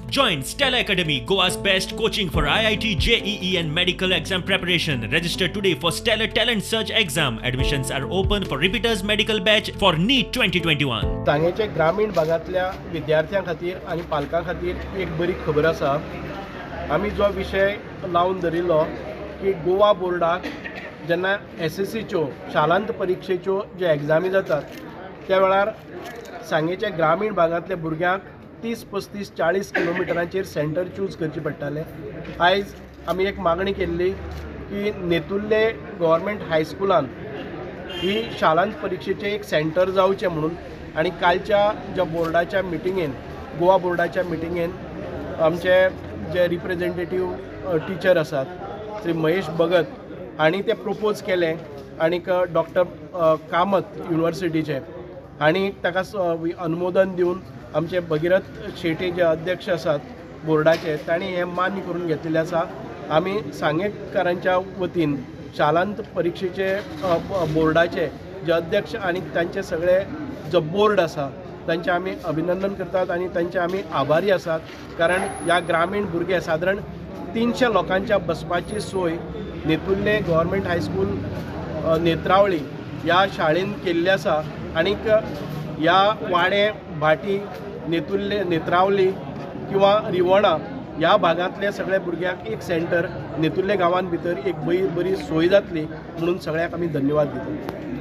Join Stella Academy, Goa's best coaching for IIT, JEE and medical exam preparation. Register today for Stellar Talent Search exam. Admissions are open for repeaters medical batch for NEET 2021. सांगेचे ग्रामीण भागातल्या विद्यार्थ्यां खातीर आनी पालकां खातीर एक बरी खबर आसा। आमी जो विशय लावन धरिल्लो की गोवा बोर्डाक जेन्ना SSCच्यो शालांत परीक्षेच्यो जे एग्जामी जातात त्या वेळार सांगेच्या ग्रामीण भागातल्या भुरग्यांक 30-35-40 किलोमिटरांचेर सेंटर चूज करचे पडटाले। आयज आमी एक मागणी केल्ली की नेतुर्ले गव्हर्मेंट हायस्कुलान ही शालांत परीक्षेचे एक सेंटर जावचें म्हणून। आणि कालच्या ज्या बोर्डाच्या मिटिंगेन गोवा बोर्डाच्या मिटिंगेन आमचे जे रिप्रेझेंटेटिव्ह टीचर आसात श्री महेश भगत हांणी ते प्रपोज केले आनीक डॉक्टर कामत युनिवर्सिटीचे हांणी ताका अनुमोदन दिवन आमचे भगीरथ शेटे जे अध्यक्ष आसात बोर्डाचे तांणी हें मान्य करून घेतलेलें आसा। आमी सांगेकारांच्या वतीन शालांत परीक्षेचे बोर्डाचे जे अध्यक्ष आनी तांचे सगळे जो बोर्ड आसा तांचे आमी अभिनंदन करतात आनी तांचे आमी आभारी आसात। कारण ह्या ग्रामीण भुरगे सादारण 300 लोकांच्या बसपाची सोय नेतुर्ले गव्हर्मेंट हायस्कूल नेत्रावळी ह्या शाळेन केल्ली आसा। आनीक ह्या वाडे भाटी नेतुर्ले नेत्रावली किंवा रिवणा ह्या भागांतल्या सगळ्या भुरग्यांक एक सेंटर नेतुर्ले गांवांत भितर एक बरी सोय जातली म्हणून सगळ्यांक आमी धन्यवाद दितात।